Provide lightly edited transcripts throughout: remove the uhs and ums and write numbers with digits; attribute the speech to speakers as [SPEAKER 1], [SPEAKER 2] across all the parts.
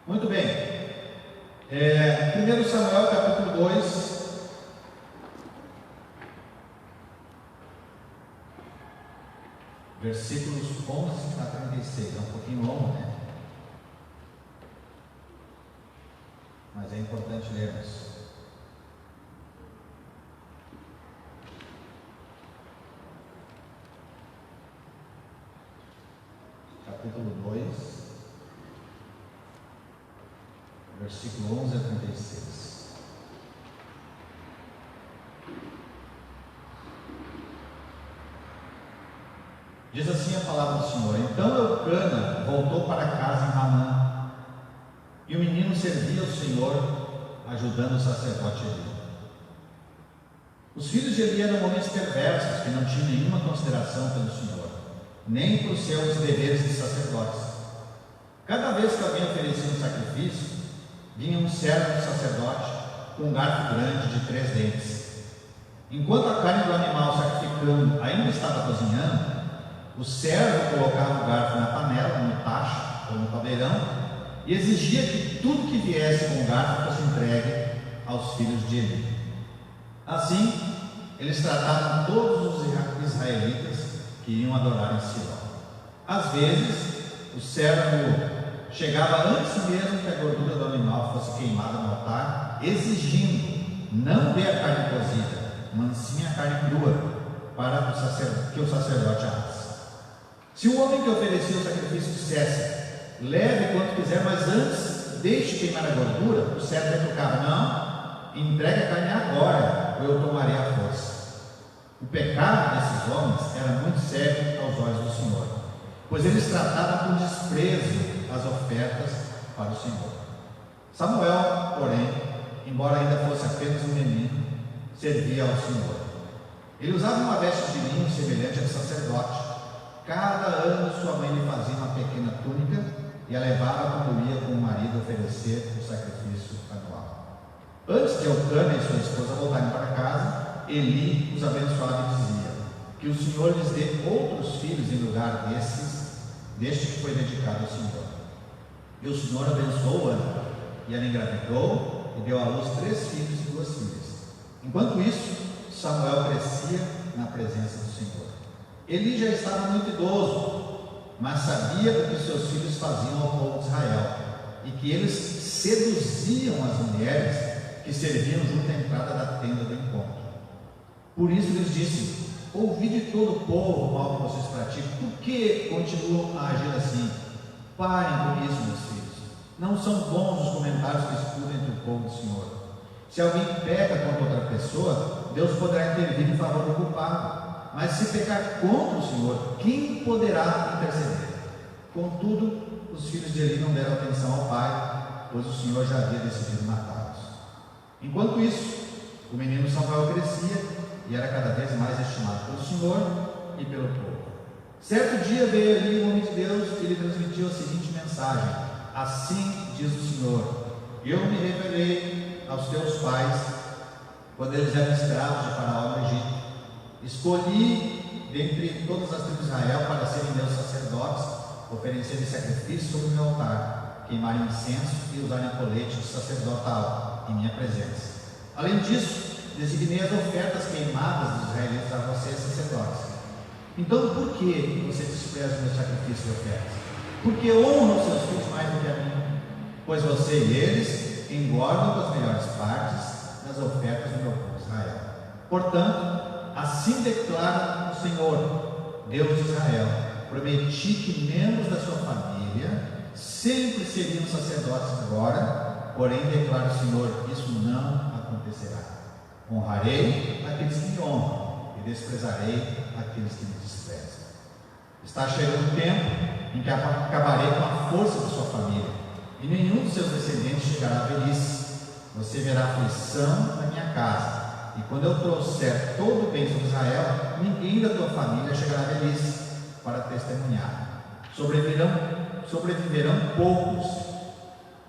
[SPEAKER 1] Muito bem. 1 Samuel capítulo 2, versículos 11 a 36. É um pouquinho longo, né? Mas é importante lermos. Capítulo 2, versículo 11 a 36. Diz assim a palavra do Senhor: Então Eucana voltou para casa em Ramá, e o menino servia ao Senhor, ajudando o sacerdote Eli. Os filhos de Eli eram homens perversos, que não tinham nenhuma consideração pelo Senhor, nem por seus deveres de sacerdotes. Cada vez que alguém oferecia um sacrifício, vinha um servo do sacerdote com um garfo grande de 3 dentes. Enquanto a carne do animal sacrificando ainda estava cozinhando, o servo colocava o garfo na panela, no tacho ou no caldeirão, e exigia que tudo que viesse com o garfo fosse entregue aos filhos de Eli. Assim, eles tratavam todos os israelitas que iam adorar em Siló. Às vezes, o servo chegava antes mesmo que a gordura do animal fosse queimada no altar, exigindo: não dê a carne cozida, mas sim a carne crua, para que o sacerdote asse. Se o homem que oferecia o sacrifício dissesse: leve quanto quiser, mas antes deixe queimar a gordura, o servo retrucava: não, entregue a carne agora, ou eu tomarei a força. O pecado desses homens era muito sério aos olhos do Senhor, pois eles tratavam com desprezo as ofertas para o Senhor. Samuel, porém, embora ainda fosse apenas um menino, servia ao Senhor. Ele usava uma veste de linho semelhante ao sacerdote. Cada ano sua mãe lhe fazia uma pequena túnica e a levava quando ia com o marido oferecer o sacrifício anual. Antes de Eucana e sua esposa voltarem para casa, Eli os abençoava e dizia: que o Senhor lhes dê outros filhos em lugar deste que foi dedicado ao Senhor. E o Senhor abençoou Ana, e ela engravidou e deu à luz 3 filhos e 2 filhas. Enquanto isso, Samuel crescia na presença do Senhor. Eli já estava muito idoso, mas sabia o que seus filhos faziam ao povo de Israel, e que eles seduziam as mulheres que serviam junto à entrada da tenda do encontro. Por isso lhes disse: ouvi de todo o povo o mal que vocês praticam. Por que continuam a agir assim? Parem com isso, meus filhos. Não são bons os comentários que escutam entre o povo do Senhor. Se alguém peca contra outra pessoa, Deus poderá intervir em favor do culpado. Mas se pecar contra o Senhor, quem poderá interceder? Contudo, os filhos de Eli não deram atenção ao pai, pois o Senhor já havia decidido matá-los. Enquanto isso, o menino Samuel crescia e era cada vez mais estimado pelo Senhor e pelo povo. Certo dia veio ali o homem de Deus e lhe transmitiu a seguinte mensagem: assim diz o Senhor, eu me revelei aos teus pais quando eles eram escravos de Faraó no Egito. Escolhi dentre todas as tribos de Israel para serem meus sacerdotes, oferecerem sacrifício sobre o meu altar, queimarem incenso e usarem colete de sacerdotal em minha presença. Além disso, designei as ofertas queimadas dos israelitas a vocês, sacerdotes. Então, por que você despreza os meus sacrifícios e ofertas? Porque honram os seus filhos mais do que a mim, pois você e eles engordam das melhores partes das ofertas do meu povo Israel. Portanto, assim declara o Senhor, Deus de Israel: prometi que membros da sua família sempre seriam sacerdotes agora, porém declara o Senhor, isso não acontecerá. Honrarei aqueles que me honram e desprezarei aqueles que me desprezam. Está chegando o tempo em que acabarei com a força da sua família, e nenhum dos seus descendentes chegará à velhice. Você verá aflição na minha casa, e quando eu trouxer todo o bem sobre Israel, ninguém da tua família chegará à velhice para testemunhar. Sobreviverão poucos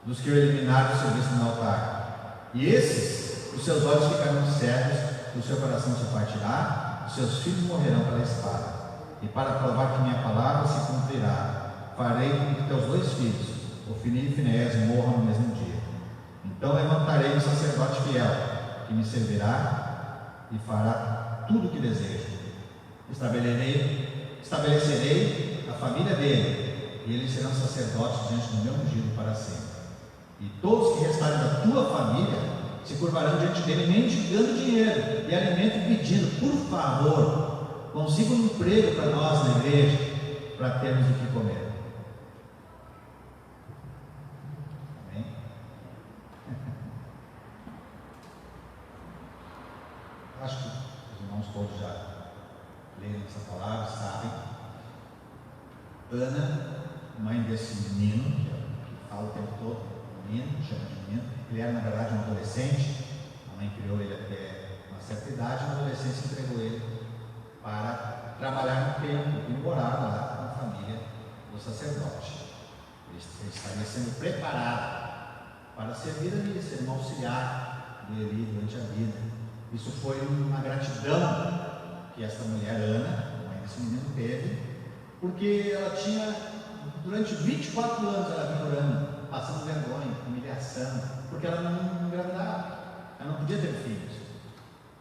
[SPEAKER 1] dos que eu eliminar do serviço no altar, e esses, os seus olhos ficarão cegos, o seu coração se partirá, os seus filhos morrerão pela espada. E para provar que minha palavra se cumprirá, farei com que teus 2 filhos Ofni e Finéias morram no mesmo dia. Então levantarei um sacerdote fiel, que me servirá e fará tudo o que desejo. Estabelecerei a família dele, e eles serão sacerdotes diante do meu ungido para sempre. E todos que restarem da tua família se curvarão diante dele, mendigando dinheiro e alimento, e pedindo: por favor, consiga um emprego para nós na igreja, para termos o que comer. Amém? Acho que os irmãos todos já leram essa palavra, sabem. Ana, mãe desse menino, que fala o tempo todo, menino, chama de menino. Ele era, na verdade, um adolescente. A mãe criou ele até uma certa idade. Na adolescência entregou ele para trabalhar no templo e morar lá na família do sacerdote. Ele estaria sendo preparado para servir ali, ser um auxiliar de Eli durante a vida. Isso foi uma gratidão que esta mulher, Ana, a mãe desse menino, teve, porque ela tinha, durante 24 anos, ela vinha orando, passando vergonha, humilhação, porque ela não engravidava, ela não podia ter filhos.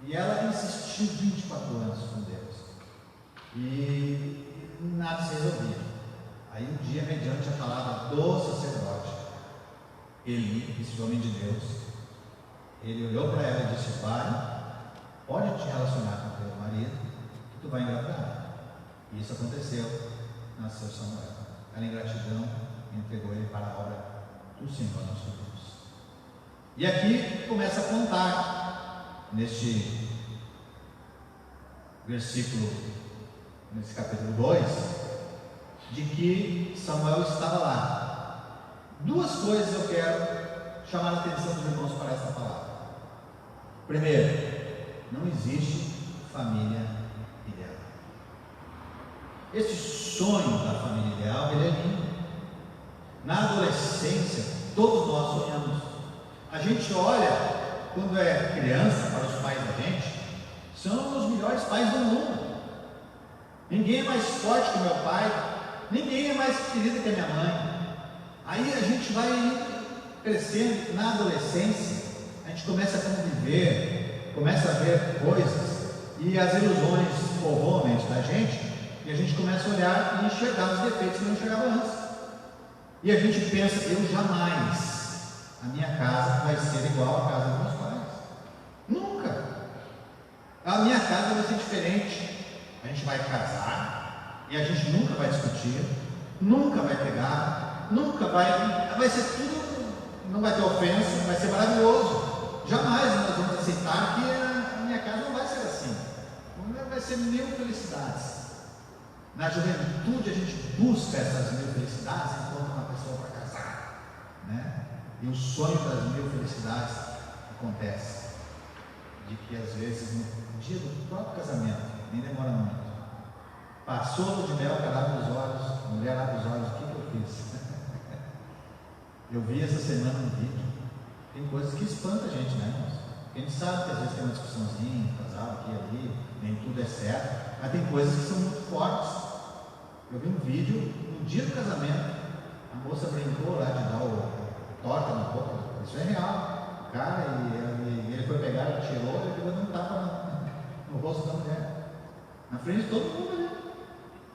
[SPEAKER 1] E ela insistiu 24 anos com Deus, e nada se resolvia. Aí um dia, mediante a palavra do sacerdote Eli, esse homem de Deus, ele olhou para ela e disse: vai, pode te relacionar com o teu marido, que tu vai engravidar. E isso aconteceu, nasceu Samuel. Ela, em gratidão, entregou ele para a obra do Senhor nosso Deus. E aqui começa a contar, neste versículo, nesse capítulo 2, de que Samuel estava lá. Duas coisas eu quero chamar a atenção dos irmãos para essa palavra. Primeiro, não existe família ideal. Esse sonho da família ideal, ele é lindo. Na adolescência, todos nós sonhamos. A gente olha, quando é criança, para os pais da gente, são os melhores pais do mundo. Ninguém é mais forte que meu pai, ninguém é mais querido que a minha mãe. Aí a gente vai crescendo. Na adolescência, a gente começa a conviver, começa a ver coisas, e as ilusões povoam a mente da gente, e a gente começa a olhar e enxergar os defeitos que não enxergava antes. E a gente pensa: eu jamais, a minha casa vai ser igual à casa dos meus pais. Nunca. A minha casa vai ser diferente. A gente vai casar e a gente nunca vai discutir, nunca vai pegar, nunca vai ser tudo, não vai ter ofensa, vai ser maravilhoso. Jamais nós vamos aceitar que a minha casa não vai ser assim. Não vai ser mil felicidades. Na juventude a gente busca essas mil felicidades enquanto uma pessoa para casar, né? E o sonho das mil felicidades acontece de que às vezes no dia do próprio casamento, nem demora muito, passou a lua de mel, cara abre os olhos, a mulher abre os olhos: o que eu fiz? Eu vi essa semana um vídeo. Tem coisas que espantam a gente, né, irmãos? A gente sabe que às vezes tem uma discussãozinha, casal aqui e ali, nem tudo é certo, mas tem coisas que são muito fortes. Eu vi um vídeo, no dia do casamento, a moça brincou lá de dar o torta na boca. Isso é real. O cara, ele foi pegar, ela tirou, ele pegou e não tapa no rosto da mulher, na frente de todo mundo ali.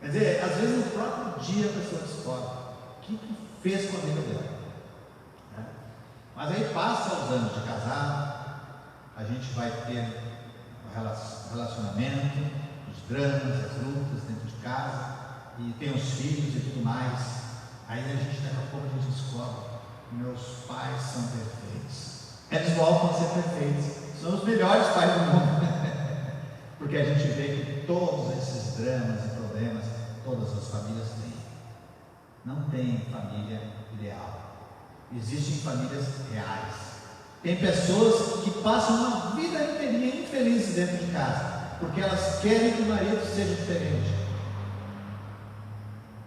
[SPEAKER 1] Quer dizer, às vezes no próprio dia a pessoa descobre o que fez com a vida dela. Mas aí passa os anos de casado, a gente vai ter um relacionamento, os dramas, as lutas dentro de casa, e tem os filhos e tudo mais. Aí a gente, daqui a pouco, a gente descobre: meus pais são perfeitos. Eles voltam a ser perfeitos, são os melhores pais do mundo. Porque a gente vê que todos esses dramas e problemas, todas as famílias têm. Não tem família ideal. Existem famílias reais. Tem pessoas que passam uma vida inteirinha infelizes dentro de casa, porque elas querem que o marido seja diferente,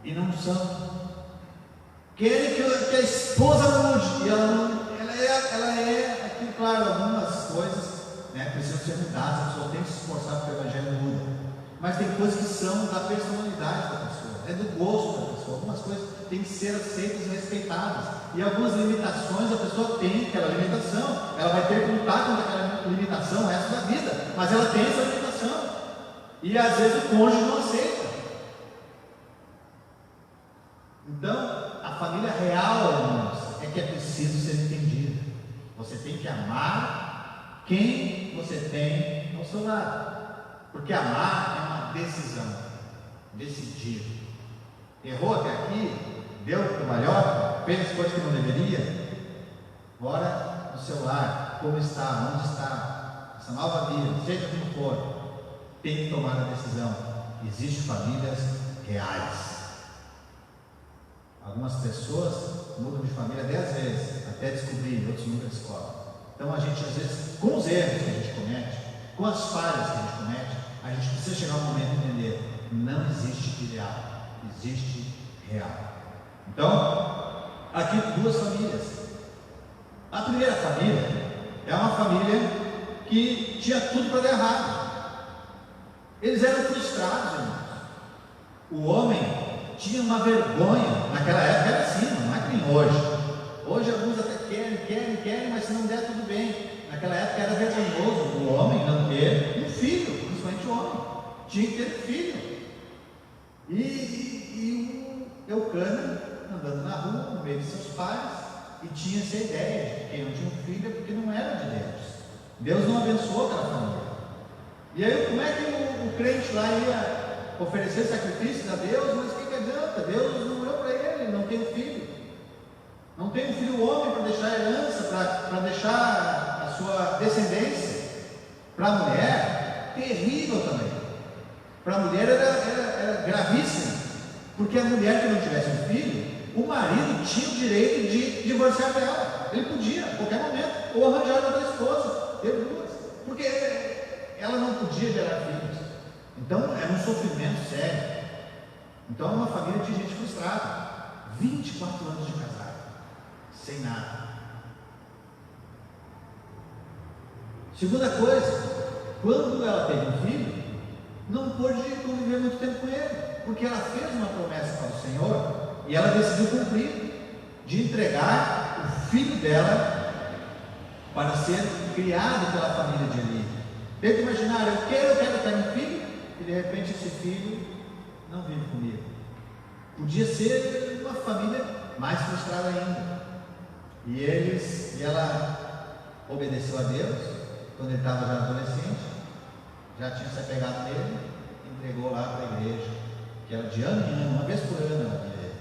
[SPEAKER 1] e não são. Querem que a esposa mude, e ela é aqui, claro, algumas coisas, né, precisam ser mudadas, a pessoa tem que se esforçar para que o evangelho mude, mas tem coisas que são da personalidade da pessoa. é do gosto da pessoa. Algumas coisas têm que ser aceitas e respeitadas, e algumas limitações a pessoa tem aquela limitação, ela vai ter que lutar contra aquela limitação o resto da vida, mas ela tem essa limitação, e às vezes o cônjuge não aceita. Então, a família real, irmãos, é que é preciso ser entendida. Você tem que amar quem você tem ao seu lado, porque amar é uma decisão, decidir. Errou até aqui, deu cambalhota, fez coisas que não deveria, agora no seu lar, como está, onde está, essa nova vida, seja como for, tem que tomar a decisão. Existem famílias reais. Algumas pessoas mudam de família 10 vezes até descobrir, outros nunca descobrem. Então a gente, às vezes, com os erros que a gente comete, com as falhas que a gente comete, a gente precisa chegar um momento de entender: não existe ideal, existe real. Então, aqui duas famílias. A primeira família é uma família que tinha tudo para dar errado. Eles eram frustrados, irmãos. O homem tinha uma vergonha, naquela época era assim, não é que nem hoje. Hoje alguns até querem, mas se não der, tudo bem. Naquela época era vergonhoso o homem não ter um filho, principalmente o homem. Tinha que ter um filho. E o Eucana andando na rua, no meio de seus pais, e tinha essa ideia de que quem não tinha um filho é porque não era de Deus. Deus não abençoou aquela família. E aí, como é que o crente lá ia oferecer sacrifícios a Deus? Mas o que adianta? Deus não deu para ele, não tem um filho. Não tem um filho homem para deixar herança, para deixar a sua descendência. Para a mulher, terrível também. Para a mulher era gravíssimo, porque a mulher que não tivesse um filho, o marido tinha o direito de divorciar dela. Ele podia, a qualquer momento, ou arranjar outra esposa, ter duas, porque ela não podia gerar filhos. Então era um sofrimento sério. Então é uma família de gente frustrada, 24 anos de casado, sem nada. Segunda coisa, quando ela teve um filho, não pôde conviver muito tempo com ele, porque ela fez uma promessa para o Senhor e ela decidiu cumprir, de entregar o filho dela para ser criado pela família de Eli. Tenta imaginar, eu quero ter um filho, e de repente esse filho não vive comigo. Podia ser uma família mais frustrada ainda. E ela obedeceu a Deus quando ele estava já adolescente, já tinha se apegado nele, entregou lá para a igreja, que era de ano em ano, uma vez por ano ela via ele.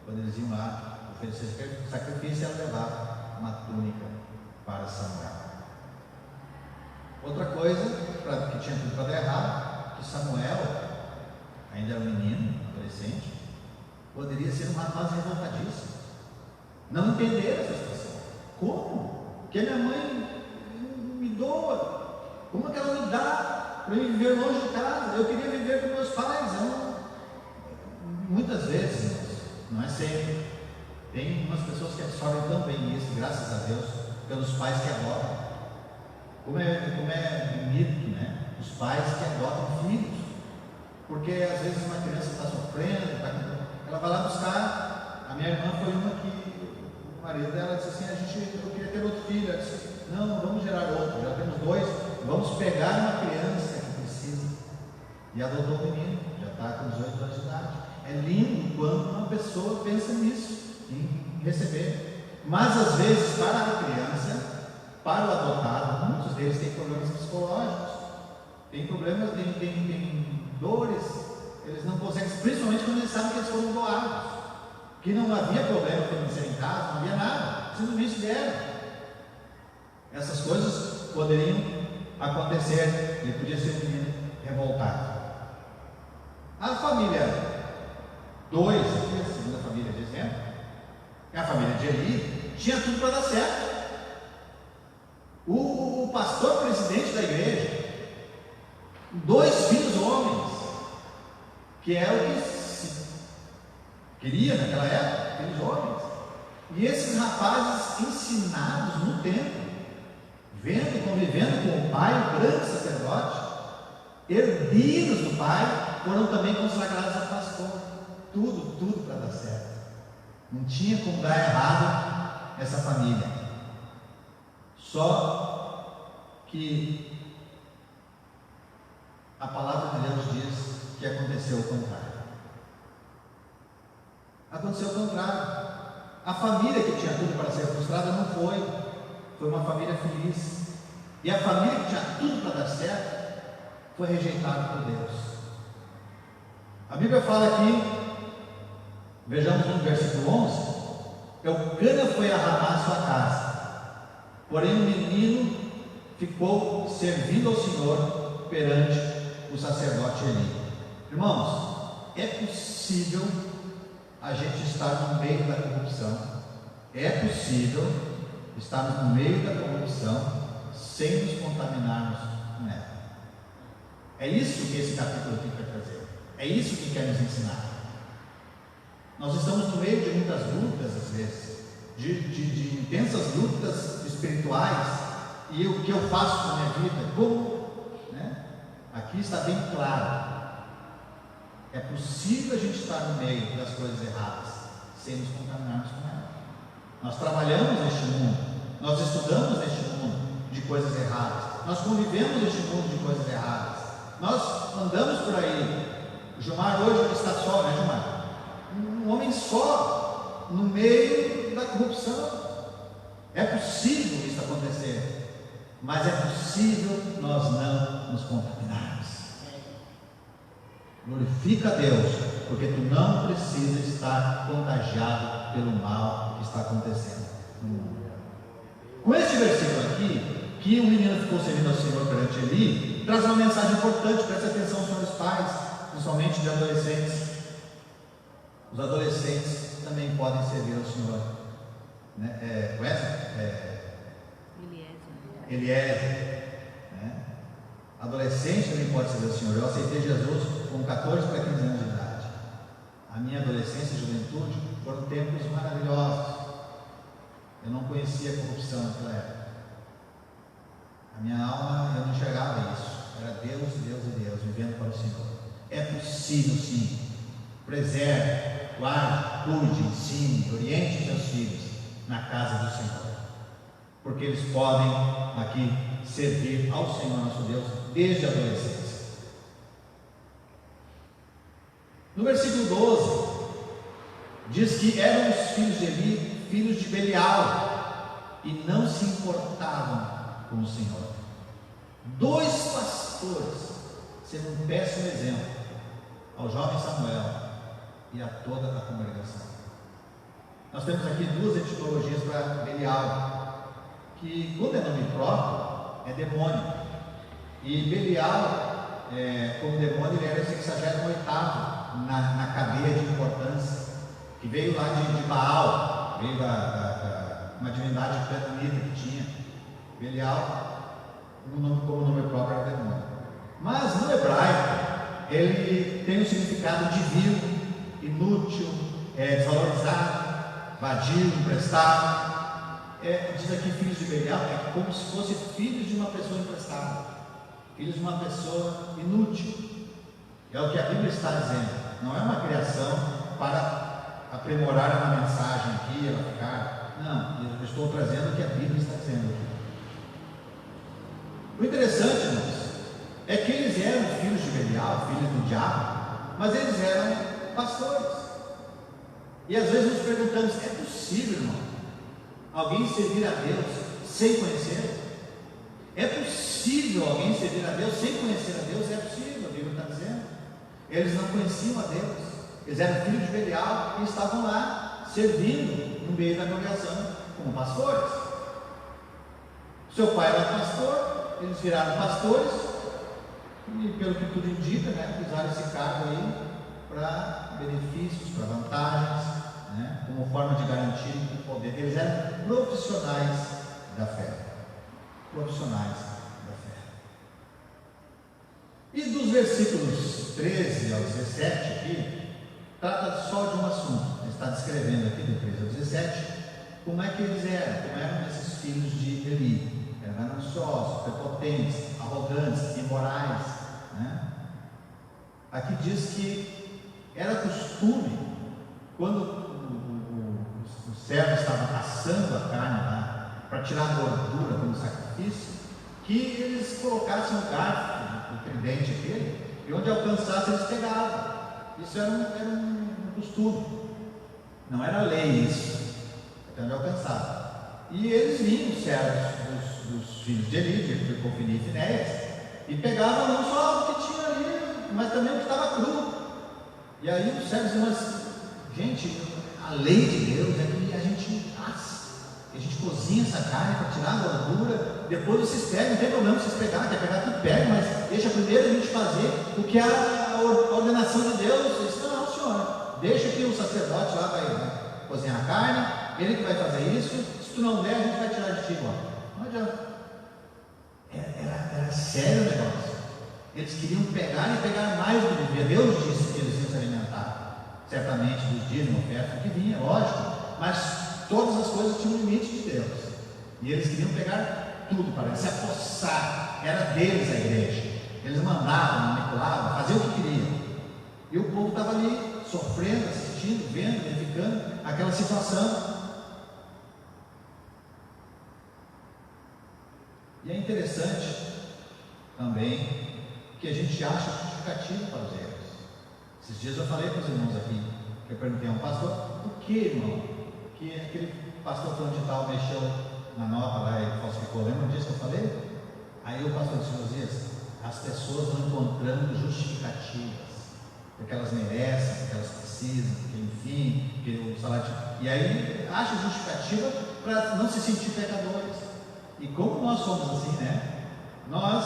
[SPEAKER 1] Quando eles iam lá oferecer sacrifício, ela levava uma túnica para Samuel. Outra coisa que tinha tudo para dar errado, que Samuel ainda era um menino, adolescente, poderia ser um rapaz revoltadíssimo, não entender essa situação. Como? Que a minha mãe me doa, como que ela me dá para eu viver longe de casa? Eu queria viver com meus pais. Muitas vezes, não é sempre, tem umas pessoas que absorvem tão bem isso, graças a Deus, pelos pais que adotam. Como é bonito, né? Os pais que adotam filhos, porque às vezes uma criança está sofrendo, ela vai lá buscar. A minha irmã foi uma que o marido dela disse assim: eu queria ter outro filho. Ela disse: não vamos gerar outro, já temos dois, vamos pegar uma criança que precisa. E adotou o menino, já está com 18 anos de idade. É lindo quando uma pessoa pensa nisso, em receber. Mas às vezes, para a criança, para o adotado, muitos deles têm problemas psicológicos, têm problemas, têm dores, eles não conseguem, principalmente quando eles sabem que eles foram doados, que não havia problema permanecer em casa, não havia nada, simplesmente deram. Essas coisas poderiam acontecer, ele podia ser um menino revoltado. A família 2, aqui a segunda família de exemplo, é a família de Eli, tinha tudo para dar certo. O pastor presidente da igreja, 2 filhos homens, que é o que se queria naquela época, filhos homens, e esses rapazes ensinados no templo, vendo, convivendo com o pai, o grande sacerdote, herdeiros do pai, foram também consagrados a pastor. tudo para dar certo. Não tinha como dar errado essa família. Só que a palavra de Deus diz que aconteceu o contrário. Aconteceu o contrário. A família que tinha tudo para ser frustrada não foi. Foi uma família feliz. E a família que tinha tudo para dar certo foi rejeitada por Deus. A Bíblia fala aqui, vejamos no versículo 11: Eucana foi a Ramá sua casa, porém o menino ficou servindo ao Senhor perante o sacerdote Eli. Irmãos, é possível a gente estar no meio da corrupção, é possível estarmos no meio da corrupção sem nos contaminarmos com ela. É isso que esse capítulo tem para trazer, é isso que quer nos ensinar. Nós estamos no meio de muitas lutas, às vezes, de intensas lutas espirituais, e o que eu faço na minha vida, como, né? Aqui está bem claro. É possível a gente estar no meio das coisas erradas sem nos contaminarmos com ela. Nós trabalhamos neste mundo, nós estudamos neste mundo de coisas erradas, nós convivemos neste mundo de coisas erradas, nós andamos por aí. O Gilmar hoje está só, né, Gilmar? Um homem só no meio da corrupção. É possível isso acontecer, mas é possível nós não nos contaminarmos. Glorifica a Deus, porque tu não precisa estar contagiado pelo mal que está acontecendo no mundo. Com este versículo aqui, que o menino ficou servindo ao Senhor perante Eli, traz uma mensagem importante. Preste atenção, senhores pais, principalmente de adolescentes. Os adolescentes também podem servir ao Senhor, né? Eliezer, né? Adolescente também pode servir ao Senhor. Eu aceitei Jesus com 14 para 15 anos de idade. A minha adolescência e juventude foram tempos maravilhosos. Eu não conhecia a corrupção naquela época. A minha alma, eu não enxergava isso. Era Deus, Deus e Deus, vivendo para o Senhor. É possível, sim. Preserve, guarde, cuide, ensine, oriente seus filhos na casa do Senhor, porque eles podem aqui servir ao Senhor nosso Deus desde a adolescência. No versículo 12 diz que eram os filhos de Eli filhos de Belial e não se importavam com o Senhor. Dois pastores sendo um péssimo exemplo ao jovem Samuel e a toda a congregação. Nós temos aqui duas etimologias para Belial, que quando é nome próprio é demônio, e Belial, como demônio, ele era o 68º na cadeia de importância, que veio lá de Baal, veio da uma divindade cananita que tinha. Belial, como nome próprio, era demônio. Mas no hebraico ele tem um significado divino, inútil, desvalorizado, vadio, emprestado. Diz aqui filhos de Belial, é como se fosse filhos de uma pessoa emprestada, filhos de uma pessoa inútil. É o que a Bíblia está dizendo. Não é uma criação para aprimorar uma mensagem aqui, ela ficar. Não, eu estou trazendo o que a Bíblia está dizendo aqui. O interessante, irmãos, é que eles eram filhos de Belial, filhos do diabo, mas eles eram pastores. E às vezes nos perguntamos: é possível, irmão, alguém servir a Deus sem conhecer? É possível alguém servir a Deus sem conhecer a Deus? É possível, a Bíblia está dizendo. Eles não conheciam a Deus, eles eram filhos de Belial e estavam lá servindo no meio da congregação como pastores. Seu pai era pastor, eles viraram pastores e, pelo que tudo indica, usaram esse cargo aí para benefícios, para vantagens, como forma de garantir o poder. Eles eram profissionais da fé. Profissionais da fé. E dos versículos 13 ao 17 aqui, trata só de um assunto. Ele está descrevendo aqui, do 13 ao 17, como é que eles eram, como eram esses filhos de Eli. Eram gananciosos, prepotentes, arrogantes, imorais. Aqui diz que Era costume, quando o servo estava assando a carne lá, para tirar a gordura como sacrifício, que eles colocassem o garfo, o tridente aquele, e onde alcançasse eles pegavam. Isso era um costume, não era lei isso, até onde alcançava. E eles vinham, os servos dos filhos de Eli, de Ofni e Finéias, e pegavam não só o que tinha ali, mas também o que estava cru. E aí os servos diziam, mas, gente, a lei de Deus é que a gente assa, que a gente cozinha essa carne para tirar a gordura, depois vocês pegam, não tem problema vocês pegarem, quer pegar tudo, pega, mas deixa primeiro a gente fazer o que é a ordenação de Deus. Eles disseram, não, senhor, deixa que o sacerdote lá vai cozinhar a carne, ele que vai fazer isso, se tu não der, a gente vai tirar de ti igual. Não adianta. Era sério o negócio. Eles queriam pegar e pegar mais do que devia. Deus disse que eles iam se alimentar, certamente, dos dias de oferta que vinha, lógico, mas todas as coisas tinham um limite de Deus, e eles queriam pegar tudo para eles, se apossar. Era deles a igreja, eles mandavam, manipulavam, faziam o que queriam, e o povo estava ali, sofrendo, assistindo, vendo, verificando aquela situação. E é interessante também que a gente acha justificativo para os erros. Esses dias eu falei para os irmãos aqui, que eu perguntei a um pastor, por que, irmão, que aquele pastor fulano de tal mexeu na nota lá e falsificou? Lembra disso que eu falei? Aí o pastor disse, Josias, as pessoas vão encontrando justificativas, porque elas merecem, porque elas precisam, porque enfim, porque o salário... E aí acha justificativa para não se sentir pecadores. E como nós somos assim, né? Nós,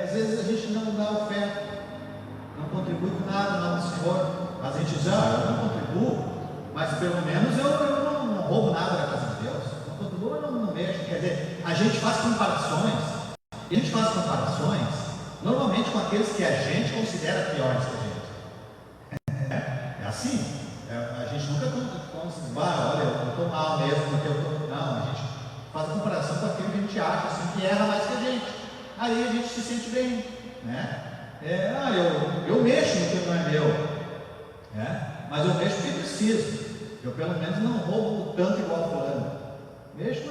[SPEAKER 1] às vezes a gente não dá oferta, não contribui com nada no nome do Senhor, mas a gente diz, eu não contribuo, mas pelo menos eu não roubo nada da casa de Deus, não contribuo, eu não mexo. Quer dizer, a gente faz comparações, e a gente faz comparações normalmente com aqueles que a gente considera piores que a gente. É assim, a gente nunca considera, olha, eu estou mal mesmo, porque eu estou. Não, a gente faz a comparação com aquele que a gente acha assim, que erra mais que a gente. Aí a gente se sente bem, né? Eu mexo no que não é meu, mas eu mexo porque preciso. Eu pelo menos não roubo tanto igual ao fulano. Mexo,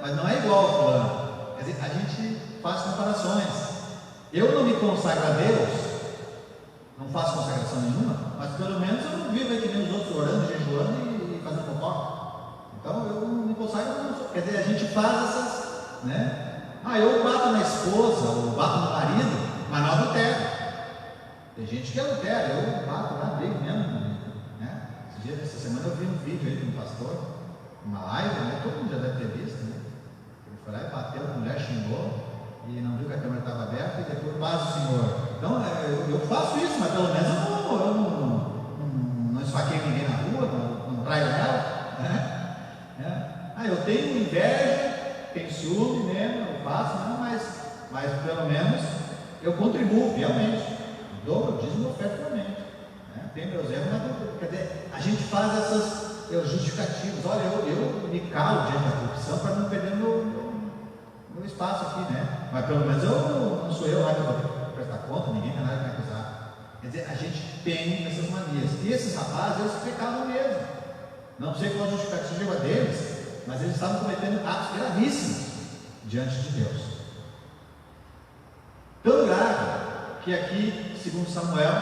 [SPEAKER 1] mas não é igual ao fulano. Quer dizer, a gente faz comparações. Eu não me consagro a Deus, não faço consagração nenhuma, mas pelo menos eu não vivo aí que nem os outros orando, jejuando e fazendo fofoca. Então eu não me consagro, quer dizer, a gente faz essas, né? Eu bato na esposa, ou bato no marido, mas não adultero. Tem gente que adultera, eu bato lá, brigo mesmo, né? Essa semana eu vi um vídeo aí de um pastor, uma live, né? Todo mundo já deve ter visto, né? Ele foi lá e bateu, a mulher xingou, e não viu que a câmera estava aberta, e depois paz o Senhor. Então eu faço isso, mas pelo menos eu não esfaqueio ninguém na rua, não traio ela, né? Eu tenho inveja, tenho ciúme mesmo, eu faço, não, mas pelo menos eu contribuo fielmente, dou meu dízimo, oferta fielmente, né? Tem meus erros, mas quer dizer, a gente faz essas justificativas. Olha, eu me calo diante da corrupção para não perder meu espaço aqui, né? Mas pelo menos não sou eu lá que vou prestar conta, ninguém tem nada que me acusar. Quer dizer, a gente tem essas manias. E esses rapazes, eles pecavam mesmo. Não sei qual a justificativa deles, mas eles estavam cometendo atos gravíssimos diante de Deus. Tão grave que aqui, segundo Samuel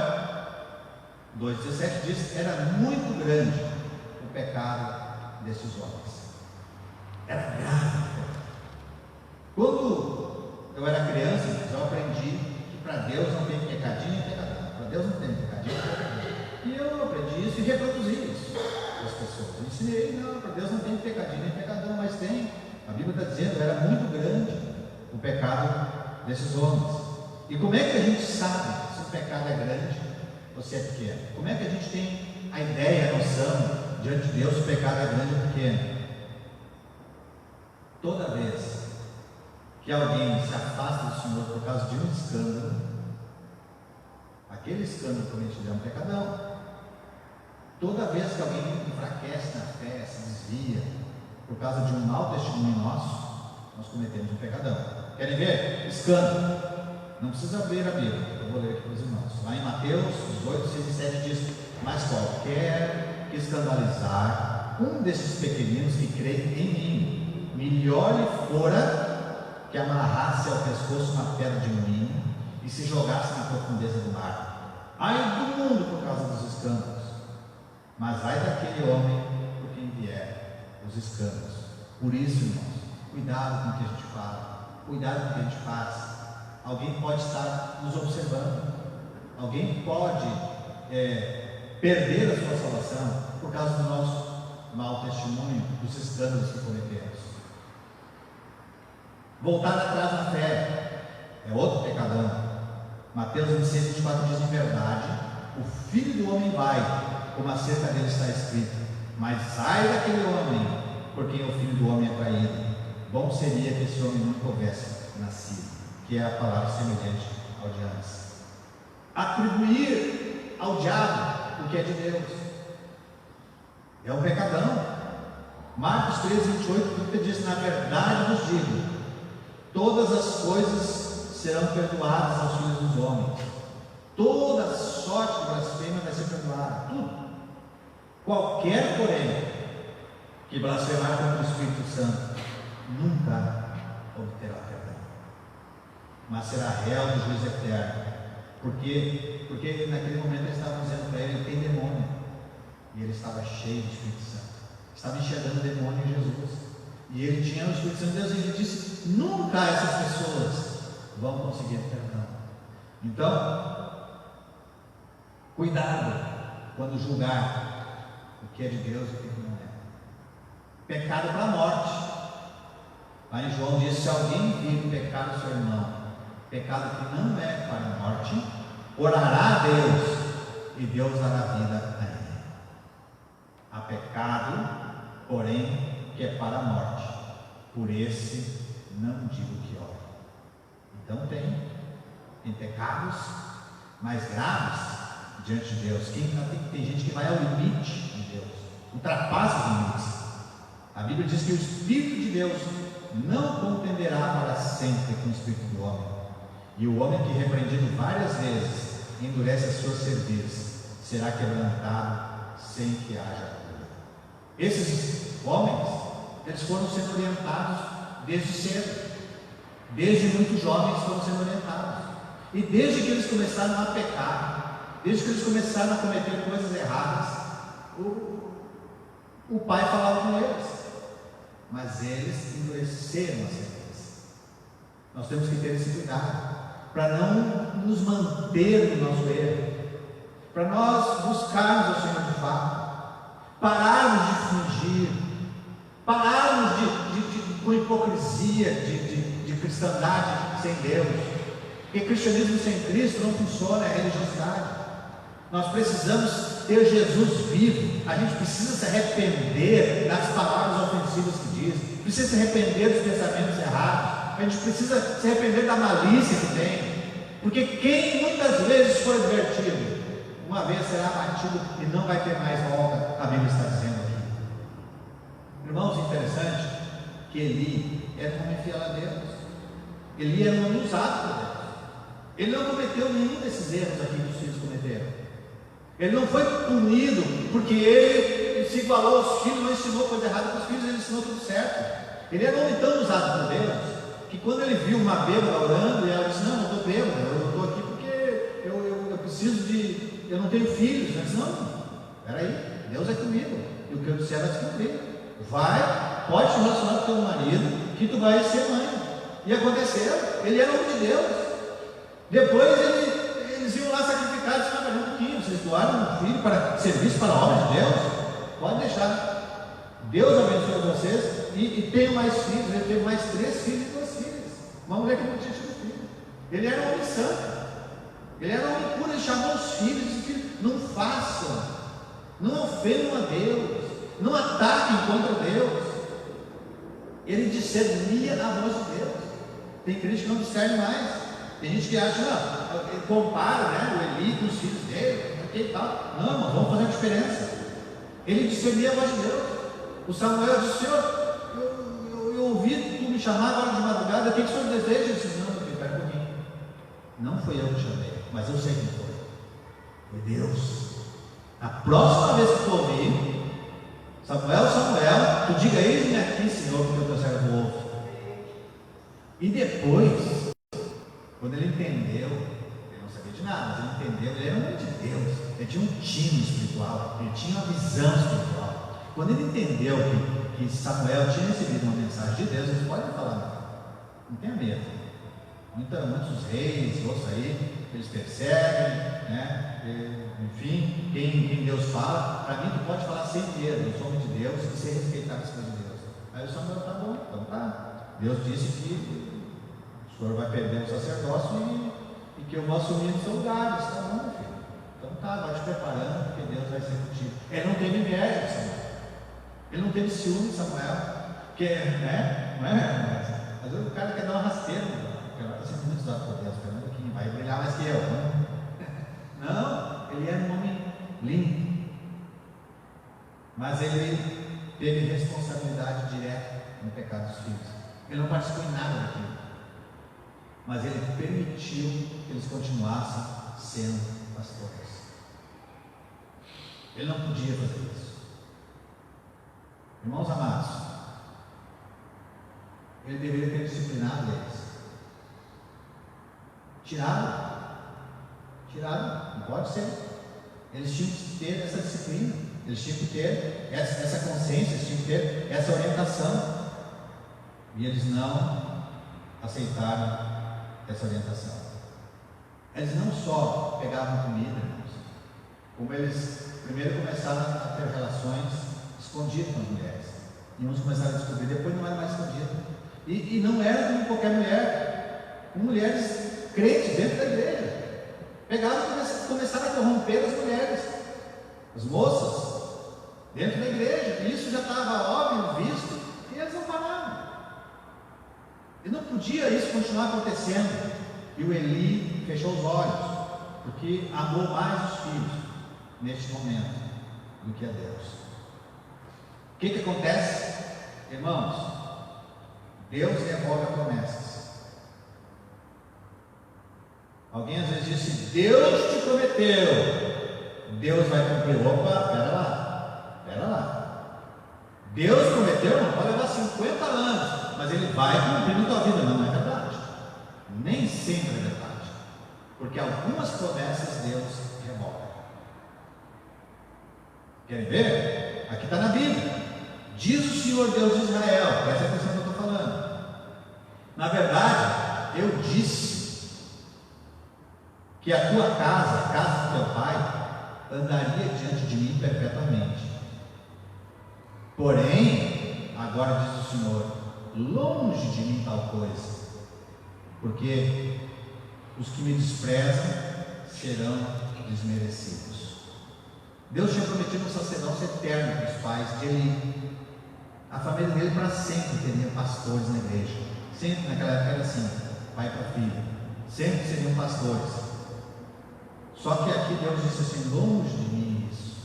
[SPEAKER 1] 2,17 diz, era muito grande o pecado desses homens. Era grave. Quando eu era criança, eu aprendi que para Deus não tem pecadinho e pecadão. Para Deus não tem pecadinho e pecadão. E eu aprendi isso e reproduzi isso para as pessoas. Eu ensinei, não, para Deus não tem pecadinho nem pecadão, mas tem. A Bíblia está dizendo, era muito grande o pecado desses homens. E como é que a gente sabe se o pecado é grande ou se é pequeno? Como é que a gente tem a ideia, a noção diante de Deus se o pecado é grande ou pequeno? Toda vez que alguém se afasta do Senhor por causa de um escândalo, aquele escândalo cometido é um pecadão. Toda vez que alguém enfraquece na fé, se desvia por causa de um mau testemunho nosso, nós cometemos um pecadão. Querem ver? Escândalo. Não precisa abrir a Bíblia, eu vou ler aqui para os irmãos. Lá em Mateus 18, 6 e 7 diz: mas qualquer que escandalizar um desses pequeninos que creem em mim, melhor lhe fora que amarrasse ao pescoço uma pedra de moinho e se jogasse na profundeza do mar. Ai do mundo por causa dos escândalos, mas ai daquele homem por quem vier os escândalos. Por isso, irmãos, cuidado com o que a gente fala, cuidado com o que a gente faz. Alguém pode estar nos observando, alguém pode perder a sua salvação por causa do nosso mau testemunho, dos escândalos que cometemos. Voltar atrás na fé é outro pecadão. Mateus 26, 24 diz: em verdade, o Filho do Homem vai, como acerca dele está escrito, mas ai daquele homem por quem o Filho do Homem é traído. Bom seria que esse homem nunca houvesse nascido, que é a palavra semelhante ao de antes. Atribuir ao diabo o que é de Deus é um pecadão. Marcos 13, 28 diz: na verdade vos digo, todas as coisas serão perdoadas aos filhos dos homens, toda sorte de blasfêmia vai ser perdoada, tudo. Qualquer, porém, que blasfemar contra o Espírito Santo nunca obterá perdão, mas será réu do juízo eterno. Porque naquele momento eles estavam dizendo para ele: tem demônio, e ele estava cheio do Espírito Santo, estava enxergando demônio em Jesus, e ele tinha o Espírito Santo de Deus, e ele disse: nunca essas pessoas vão conseguir perdão. Então, cuidado quando julgar o que é de Deus e o que não é. Pecado para a morte. Lá em João diz: se alguém vir pecar o seu irmão, pecado que não é para a morte, orará a Deus, e Deus dará vida a ele. Há pecado, porém, que é para a morte, por esse não digo que ore. Então tem pecados mais graves diante de Deus. Tem gente que vai ao limite de Deus, ultrapassa os limites. A Bíblia diz que o Espírito de Deus não contenderá para sempre com o Espírito do homem, e o homem que, repreendido várias vezes, endurece a sua cerviz, será quebrantado sem que haja cura. Esses homens, eles foram sendo orientados desde cedo, desde muito jovens foram sendo orientados, e desde que eles começaram a pecar, desde que eles começaram a cometer coisas erradas, o pai falava com eles, mas eles endureceram a cerviz. Nós temos que ter esse cuidado para não nos manter no nosso erro, para nós buscarmos o Senhor de fato, pararmos de fingir, pararmos com hipocrisia de cristandade sem Deus, porque cristianismo sem Cristo não funciona, é religiosidade. Nós precisamos ter Jesus vivo, a gente precisa se arrepender das palavras ofensivas que diz, precisa se arrepender dos pensamentos errados, a gente precisa se arrepender da malícia que tem, porque quem muitas vezes foi advertido, uma vez será abatido e não vai ter mais volta, a Bíblia está dizendo aqui. Irmãos, interessante que Eli era um homem fiel a Deus, Eli era um homem usado por Deus, ele não cometeu nenhum desses erros aqui que os filhos cometeram. Ele não foi punido porque ele se igualou aos filhos, não ensinou coisa errada para os filhos, ele ensinou tudo certo. Ele era um homem tão usado por Deus, que quando ele viu uma bêbada orando, e ela disse: não, eu estou bêbada, eu estou aqui porque eu preciso de, eu não tenho filhos. Ele disse: não, peraí, Deus é comigo, e o que eu disser vai se cumprir. Vai, pode te relacionar com o teu marido, que tu vai ser mãe. E aconteceu, ele era homem de Deus. Depois eles iam lá sacrificar, e disseram: não, um pouquinho, vocês doaram um filho para serviço para a obra de Deus? Pode deixar, Deus abençoe vocês, e tenham mais filhos. Ele teve mais 3 filhos e 2 filhas, uma mulher que não tinha tido filho. Ele era um homem santo, ele era um homem puro, ele chamou os filhos e disse: filho, não façam, não ofendam a Deus, não ataquem contra Deus. Ele discernia a voz de Deus. Tem crente que não discerne mais. Tem gente que acha, não, ele compara, né, o Eli com os filhos dele, e tal. Não, irmão, vamos fazer a diferença. Ele discernia a voz de Deus. O Samuel disse: Senhor, eu ouvi tu me chamar agora de madrugada, o que o Senhor deseja? Ele disse: não, meu filho, espera um pouquinho. Não fui eu que chamei, mas eu sei quem foi. Foi Deus. A próxima vez que tu ouvir, Samuel, Samuel, tu diga: eis-me aqui, Senhor, porque o teu servo ouve. E depois, quando ele entendeu, ele não sabia de nada, mas ele entendeu, ele era um homem de Deus, ele tinha um tino espiritual, ele tinha uma visão espiritual. Quando ele entendeu que Samuel tinha recebido uma mensagem de Deus, eles podem falar: não tenha medo. Muitos reis, outros aí, eles perseguem, né? Enfim, quem Deus fala, para mim tu pode falar sem medo, eu sou homem de Deus e ser respeitado as coisas de Deus. Aí o Samuel: tá bom, então tá. Deus disse que o senhor vai perder o sacerdócio e que eu vou assumir os seus lugares, tá bom, meu filho? Então tá, vai te preparando, porque Deus vai ser contigo. Ele não teve inveja de Samuel, ele não teve ciúme de Samuel, porque, né? Não é? Às vezes o cara quer dar uma rasteira, porque ela está sendo muito usado por Deus, um pouquinho, vai brilhar mais que eu, né? Não, ele era um homem limpo, mas ele teve responsabilidade direta no pecado dos filhos. Ele não participou em nada daquilo, mas ele permitiu que eles continuassem sendo pastores. Ele não podia fazer isso. Irmãos amados, ele deveria ter disciplinado eles. Tirado, não pode ser. Eles tinham que ter essa disciplina, eles tinham que ter essa consciência, eles tinham que ter essa orientação. E eles não aceitaram essa orientação. Eles não só pegavam comida, irmãos, como eles primeiro começaram a ter relações escondidas com as mulheres. E uns começaram a descobrir, depois não era mais escondido. E não era como qualquer mulher, com mulheres crentes dentro da igreja. Pegavam e começaram a corromper as mulheres, as moças, dentro da igreja. E isso já estava óbvio, visto, e eles não paravam. E não podia isso continuar acontecendo. E o Eli fechou os olhos, porque amou mais os filhos neste momento do que a Deus. O que acontece, irmãos? Deus revoga promessas. Alguém às vezes diz assim: Deus te prometeu, Deus vai cumprir. Opa, pera lá. Deus prometeu, não pode levar 50 anos, mas Ele vai cumprir na tua vida. Não é verdade. Nem sempre é verdade, porque algumas promessas Deus revoga. Querem ver? Aqui está na Bíblia. Diz o Senhor Deus de Israel, presta atenção no que eu estou falando. Na verdade, eu disse que a tua casa, a casa do teu pai, andaria diante de mim perpetuamente. Porém, agora diz o Senhor: longe de mim tal coisa, porque os que me desprezam serão desmerecidos. Deus tinha prometido um sacerdócio eterno para os pais de Eli. A família dele para sempre teria pastores na igreja. Sempre naquela época era assim, pai para filho. Sempre seriam pastores. Só que aqui Deus disse assim: longe de mim isso.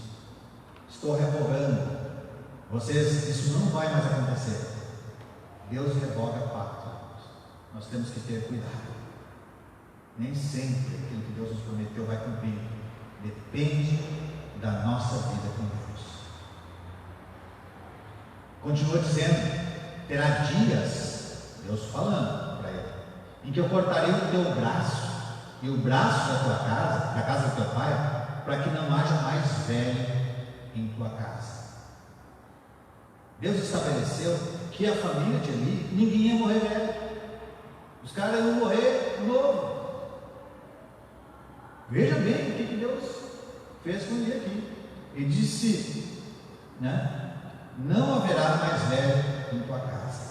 [SPEAKER 1] Estou revogando. Vocês, isso não vai mais acontecer. Deus revoga pacto. Nós temos que ter cuidado. Nem sempre aquilo que Deus nos prometeu vai cumprir. Depende da nossa vida com Deus. Continua dizendo: terá dias, Deus falando para ele, em que eu cortarei o teu braço e o braço da tua casa, da casa do teu pai, para que não haja mais velho em tua casa. Deus estabeleceu que a família de Eli, ninguém ia morrer velho. Os caras iam morrer novo. Veja bem o que Deus fez com ele aqui. Ele disse, né? Não haverá mais velho em tua casa.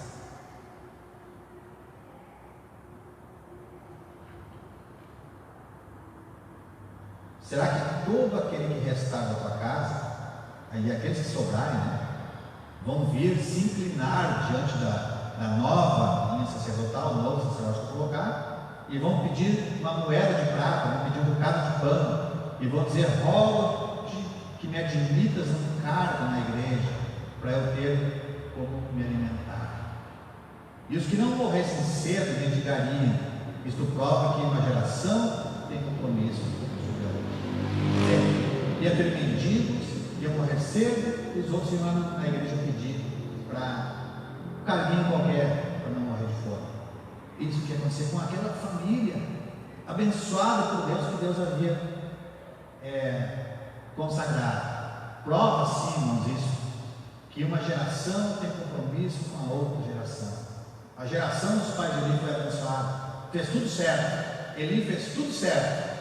[SPEAKER 1] Será que todo aquele que restar da tua casa, aí aqueles que sobrarem, né, vão vir se inclinar diante da nova linha sacerdotal, do novo sacerdote que colocar, e vão pedir uma moeda de prata, vão pedir um bocado de pano, e vão dizer: rogo que me admitas um cargo na igreja, para eu ter como me alimentar. E os que não morressem cedo mendigariam, Isto prova que uma geração tem compromisso sobre a outra. Ia ter mendigos, ia morrer cedo, e os outros iam na igreja pedir para um carguinho qualquer, para não morrer de fome. Isso que ia acontecer com aquela família abençoada por Deus, que Deus havia consagrado. Prova sim, irmãos, isso, que uma geração tem compromisso com a outra geração. A geração dos pais de Eli foi abençoada, fez tudo certo. Eli fez tudo certo,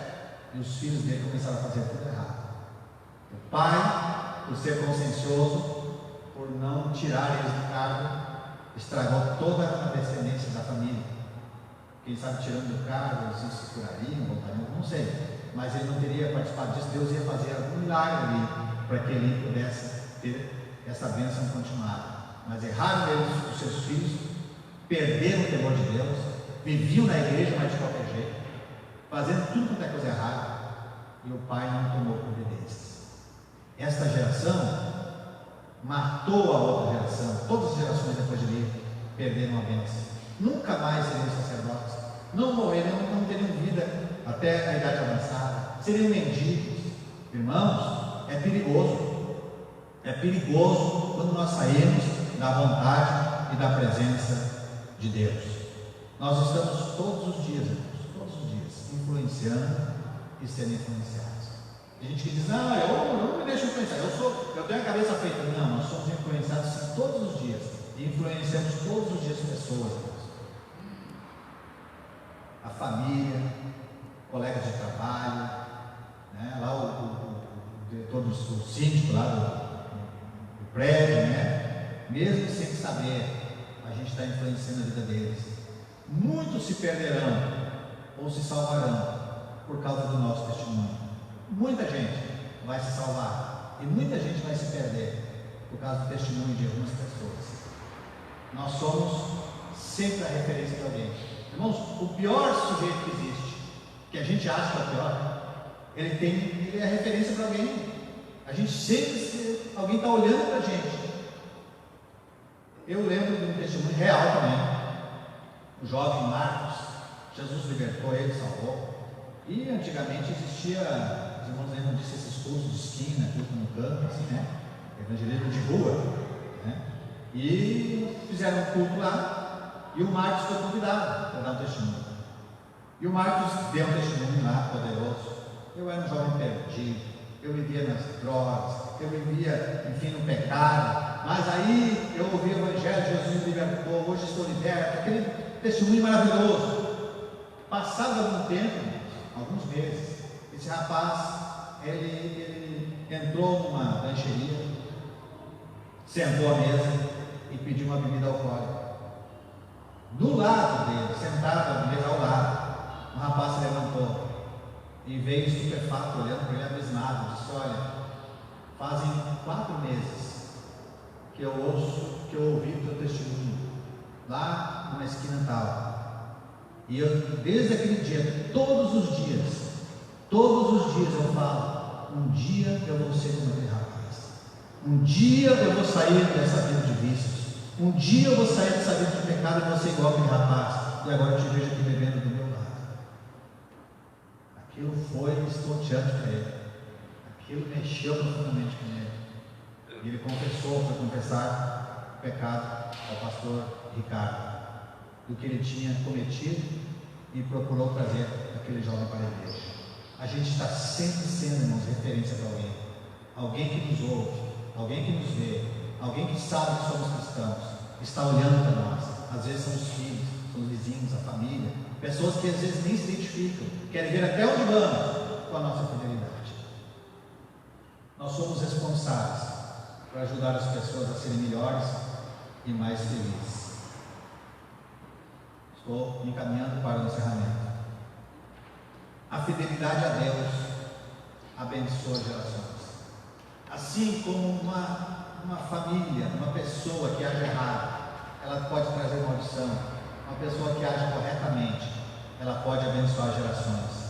[SPEAKER 1] e os filhos dele começaram a fazer tudo errado. O pai, por ser consciencioso, por não tirar eles do cargo, estragou toda a descendência da família. Quem sabe, tirando do cargo, eles se curariam, voltariam, não sei, mas ele não teria participado disso. Deus ia fazer algum milagre ali, para que ele pudesse ter essa bênção continuada. Mas erraram eles, os seus filhos, perderam o temor de Deus, viviam na igreja, mas de qualquer jeito, fazendo tudo quanto é coisa errada, e o pai não tomou providências. Esta geração matou a outra geração. Todas as gerações depois de mim perderam a bênção. Nunca mais seriam sacerdotes, não morreriam, não teriam vida até a idade avançada, seriam mendigos. Irmãos, é perigoso quando nós saímos da vontade e da presença de Deus. Nós estamos todos os dias, influenciando e sendo influenciados. Tem gente que diz: não, eu não me deixo influenciar, eu tenho a cabeça feita. Não, nós somos influenciados todos os dias, e influenciamos todos os dias pessoas, a família, colegas de trabalho, né? Lá o diretor do síndico lá do prédio, né? Mesmo sem saber, a gente está influenciando a vida deles. Muitos se perderão ou se salvarão por causa do nosso testemunho. Muita gente vai se salvar e muita gente vai se perder por causa do testemunho de algumas pessoas. Nós somos sempre a referência de alguém. Irmãos, o pior sujeito que existe, que a gente acha que é o pior, ele é a referência para alguém. A gente sempre, alguém está olhando para a gente. Eu lembro de um testemunho real também. O jovem Marcos, Jesus libertou ele, salvou. E antigamente existia, os irmãos lembram disso, esses cursos de esquina, tudo no campo, assim, né? Evangelismo de rua, né? E fizeram um culto lá, e o Marcos foi convidado para dar um testemunho. E o Marcos deu um testemunho lá, poderoso. Eu era um jovem perdido, eu vivia nas drogas, eu vivia, enfim, no pecado, mas aí eu ouvi o Evangelho, Jesus me libertou, hoje estou liberto, aquele testemunho maravilhoso. Passado algum tempo, alguns meses, esse rapaz, ele entrou numa lancheria, sentou à mesa e pediu uma bebida alcoólica. Do lado dele, sentado na mesa ao lado, um rapaz se levantou e veio estupefato, olhando para ele abismado, disse: olha, fazem 4 meses que eu ouvi o teu testemunho lá numa esquina tal. E eu, desde aquele dia, todos os dias eu falo: um dia eu vou ser como aquele rapaz, um dia eu vou sair dessa vida de vícios, um dia eu vou sair dessa vida de pecado e vou ser igual aquele rapaz. E agora eu te vejo aqui bebendo do meu lado. Aquilo foi estonteante para ele, aquilo mexeu profundamente com ele. E ele foi confessar o pecado ao pastor Ricardo, do que ele tinha cometido, e procurou trazer aquele jovem para a igreja. A gente está sempre sendo, irmãos, referência para alguém, alguém que nos ouve, alguém que nos vê, alguém que sabe que somos cristãos, está olhando para nós. Às vezes são os filhos, são os vizinhos, a família, pessoas que às vezes nem se identificam, querem ver até onde vamos com a nossa fidelidade. Nós somos responsáveis para ajudar as pessoas a serem melhores e mais felizes. Estou me encaminhando para o encerramento. A fidelidade a Deus abençoa gerações. Assim como uma família, uma pessoa que age errado, ela pode trazer maldição. Uma pessoa que age corretamente, ela pode abençoar gerações.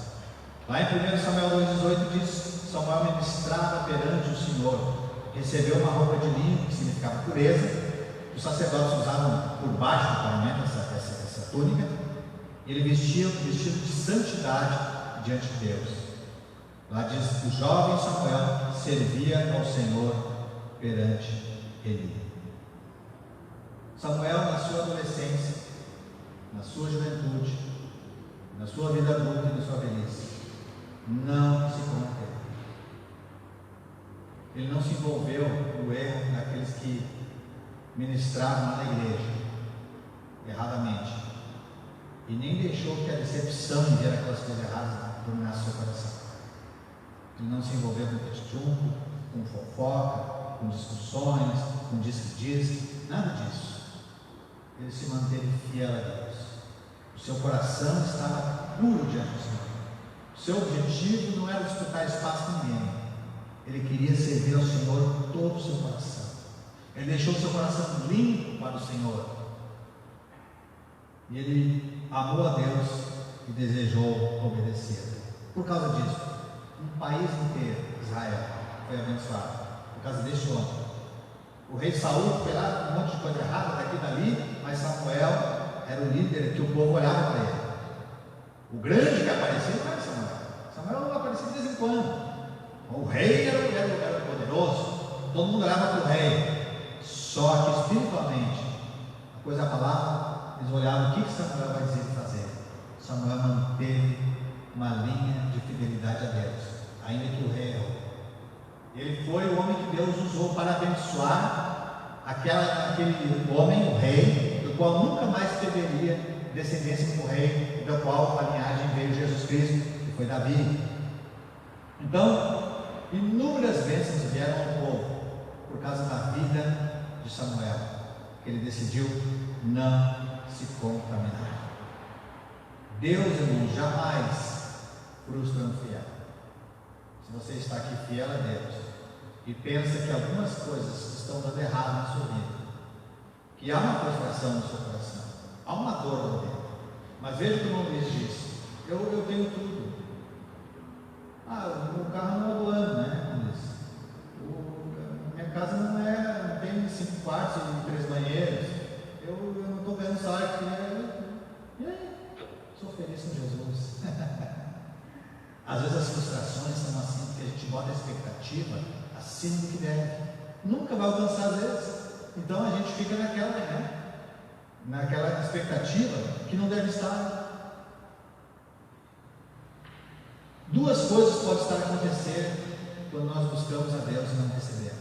[SPEAKER 1] Lá em 1 Samuel 2,18 diz: Samuel ministrava perante o Senhor, recebeu uma roupa de linho, que significava pureza. Os sacerdotes usavam por baixo do paramento essa túnica, Ele vestia um vestido de santidade diante de Deus. Lá diz que o jovem Samuel servia ao Senhor perante Eli. Samuel, na sua adolescência, na sua juventude, na sua vida adulta e na sua velhice, não se corrompeu. Ele não se envolveu no erro daqueles que ministravam na igreja erradamente, e nem deixou que a decepção de ver aquelas coisas erradas dominasse seu coração. Ele não se envolveu com questionamento, com fofoca, com discussões, com diz-que-diz, nada disso. Ele se manteve fiel a Deus. O seu coração estava puro diante do Senhor. O seu objetivo não era disputar espaço com ninguém. Ele queria servir ao Senhor todo o seu coração. Ele deixou o seu coração limpo para o Senhor. E ele amou a Deus e desejou obedecer. Por causa disso, um país inteiro, Israel, foi abençoado por causa deste homem. O rei Saul foi lá com um monte de coisa errada daqui e dali, mas Samuel era o líder que o povo olhava para ele. O grande que aparecia não era Samuel. Samuel aparecia de vez em quando. O rei era poderoso, todo mundo olhava para o rei. Só que espiritualmente, a coisa falava, eles olhavam o que Samuel vai dizer e fazer. Samuel manteve uma linha de fidelidade a Deus, ainda que o rei errou. Ele foi o homem que Deus usou para abençoar aquele homem, o rei, do qual nunca mais teria descendência como rei, da qual a linhagem veio Jesus Cristo, que foi Davi. Então, inúmeras bênçãos vieram ao povo por causa da vida de Samuel, que ele decidiu não se contaminar. Deus, irmão, jamais frustra um fiel. Se você está aqui fiel a Deus e pensa que algumas coisas estão dando errado na sua vida, que há uma frustração no seu coração, há uma dor lá dentro, mas veja o que o irmão Luiz disse: eu tenho tudo. O meu carro não é do ano, né, Luiz? Minha casa não tem 5 quartos e 3 banheiros. Eu não estou ganhando salário que e aí? Sou feliz com Jesus. Às vezes as frustrações são assim, porque a gente bota a expectativa acima do que deve. Nunca vai alcançar às vezes. Então a gente fica naquela expectativa que não deve estar. Duas coisas podem estar acontecendo quando nós buscamos a Deus e não recebemos.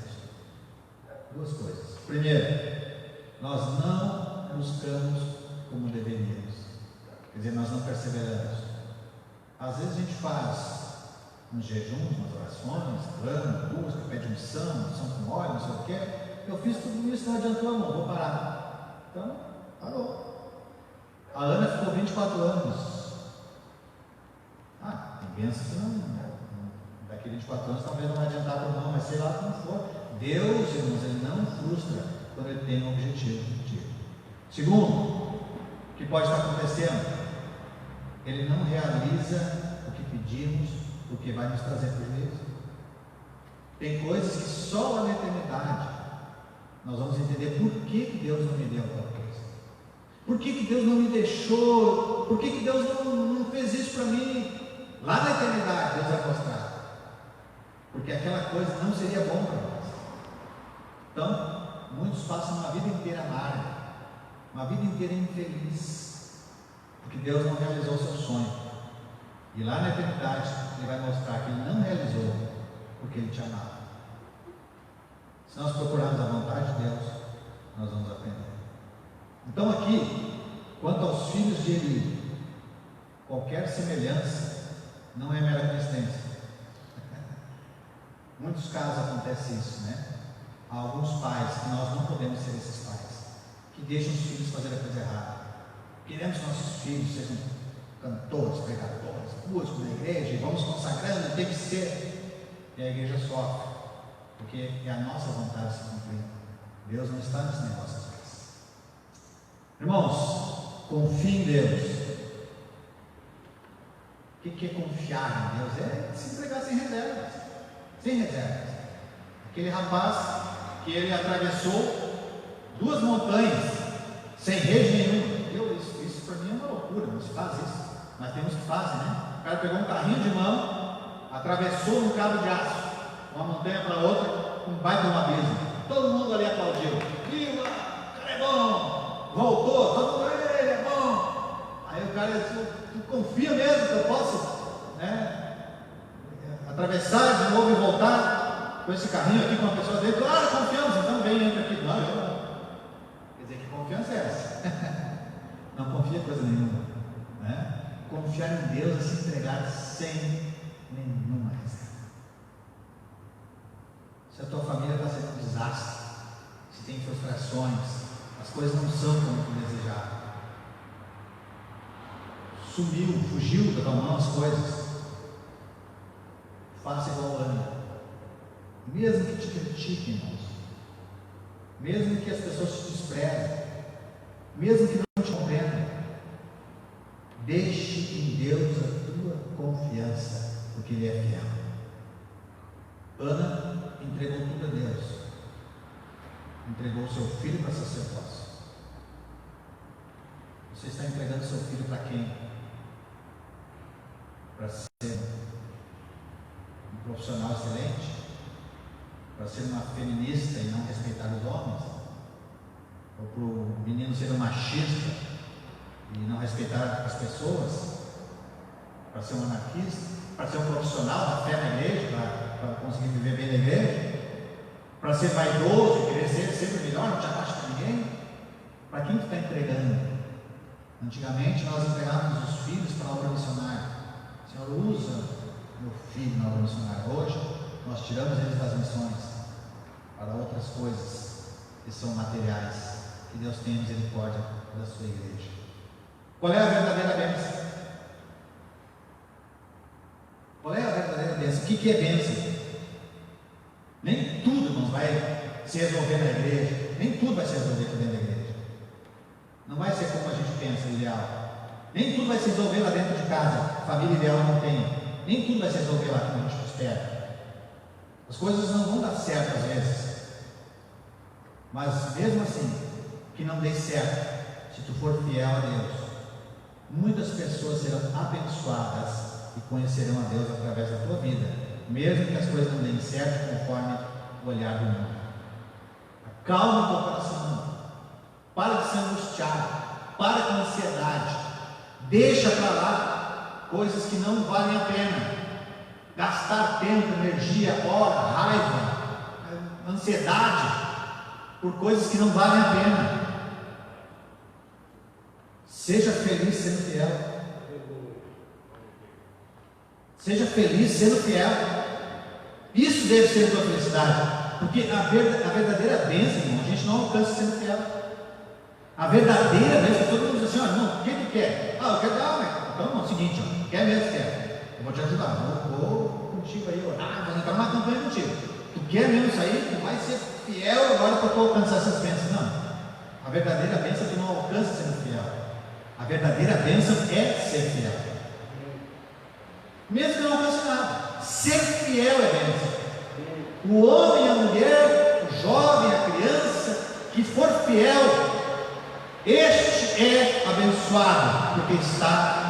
[SPEAKER 1] Duas coisas. Primeiro, nós não buscamos como deveríamos. Quer dizer, nós não perseveramos. Às vezes a gente faz uns jejuns, umas orações, clama, busca, pede unção com óleo, não sei o quê. Eu fiz tudo isso, não adiantou, irmão, vou parar. Então, parou. A Ana ficou 24 anos. Tem bênção que não, daqui a 24 anos talvez não vai adiantar para não, mas sei lá como for. Deus, irmãos, ele não frustra quando ele tem um objetivo contigo. Segundo, o que pode estar acontecendo? Ele não realiza o que pedimos, porque vai nos trazer prejuízo. Tem coisas que só lá na eternidade nós vamos entender por que Deus não me deu aquela coisa. Por que Deus não me deixou? Por que Deus não fez isso para mim? Lá na eternidade Deus vai mostrar. Porque aquela coisa não seria bom para nós. Então, muitos passam uma vida inteira amarga, uma vida inteira infeliz, porque Deus não realizou o seu sonho. E lá na eternidade Ele vai mostrar que Ele não realizou porque Ele te amava. Se nós procurarmos a vontade de Deus, nós vamos aprender. Então aqui, quanto aos filhos de Eli, qualquer semelhança não é mera coincidência. Muitos casos acontece isso, né? Há alguns pais que nós não podemos ser esses pais, que deixam os filhos fazer a coisa errada. Queremos que nossos filhos sejam cantores, pregadores, músicos da igreja, e vamos consagrando, tem que ser. E a igreja sofre, porque é a nossa vontade se cumprir. Deus não está nesse negócio às vezes. Irmãos, confie em Deus. O que é confiar em Deus? É se entregar sem reservas. Sem reservas. Aquele rapaz que ele atravessou 2 montanhas sem rede nenhuma. Isso para mim é uma loucura. loucura, não se faz isso, mas tem uns que fazem, né? O cara pegou um carrinho de mão, atravessou um cabo de aço, uma montanha para outra, um baita de um abismo. Todo mundo ali aplaudiu. Viva! O cara é bom! Voltou, todo mundo, ele é bom! Aí o cara disse, tu confia mesmo que eu posso, né, atravessar de novo e voltar com esse carrinho aqui com uma pessoa dele? Claro, confiamos, então vem, entra aqui. Não, eu não. Quer dizer, que confiança é essa? Não confia em coisa nenhuma, né? Confiar em Deus é se entregar sem nenhuma reserva. Se a tua família está sendo um desastre, se tem frustrações, as coisas não são como tu desejava, sumiu, fugiu da tua mão as coisas, faça igual Ana. Mesmo que te critiquem, irmãos, mesmo que as pessoas te desprezem, mesmo que não te compreendam, deixe em Deus a tua confiança, porque Ele é fiel. Ana entregou tudo a Deus, entregou seu filho para sacerdócio. Você está entregando seu filho para quem? Para ser um profissional excelente? Para ser uma feminista e não respeitar os homens? Ou para o menino ser um machista e não respeitar as pessoas? Para ser um anarquista? Para ser um profissional da fé na igreja? Para conseguir viver bem na igreja? Para ser vaidoso e querer ser sempre melhor, não te abaixa para ninguém? Para quem tu está entregando? Antigamente nós entregávamos os filhos para a obra missionária. O Senhor usa meu filho na obra missionária. Hoje nós tiramos eles das missões para outras coisas que são materiais. Que Deus tenha misericórdia da sua igreja. Qual é a verdadeira bênção? Qual é a verdadeira bênção? O que é bênção? Nem tudo, irmãos, vai se resolver na igreja. Nem tudo vai se resolver aqui dentro da igreja. Não vai ser como a gente pensa, o ideal. Nem tudo vai se resolver lá dentro de casa. Família ideal não tem. Nem tudo vai se resolver lá como a gente espera. As coisas não vão dar certo às vezes. Mas mesmo assim, que não dê certo, se tu for fiel a Deus, muitas pessoas serão abençoadas e conhecerão a Deus através da tua vida, mesmo que as coisas não deem certo conforme o olhar do mundo. Acalme o teu coração, para de se angustiar, para com ansiedade, deixa para lá coisas que não valem a pena, gastar tempo, energia, hora, raiva, ansiedade, por coisas que não valem a pena. Seja feliz sendo fiel. Seja feliz sendo fiel. Isso deve ser a tua felicidade. Porque a verdadeira bênção, irmão, a gente não alcança sendo fiel. A verdadeira bênção, todo mundo diz assim: olha, não, o que tu quer? Eu quero dar, né? Então, não, é o seguinte, ó, quer mesmo, quer. Eu vou te ajudar, vou contigo aí, orar, vou entrar numa campanha contigo. Tu quer mesmo isso aí? Tu vai ser fiel agora para tu alcançar essas bênçãos. Não. A verdadeira bênção tu não alcança sendo fiel. A verdadeira bênção é ser fiel. Mesmo que não alcance nada, ser fiel é bênção. O homem, a mulher, o jovem, a criança que for fiel, este é abençoado, porque está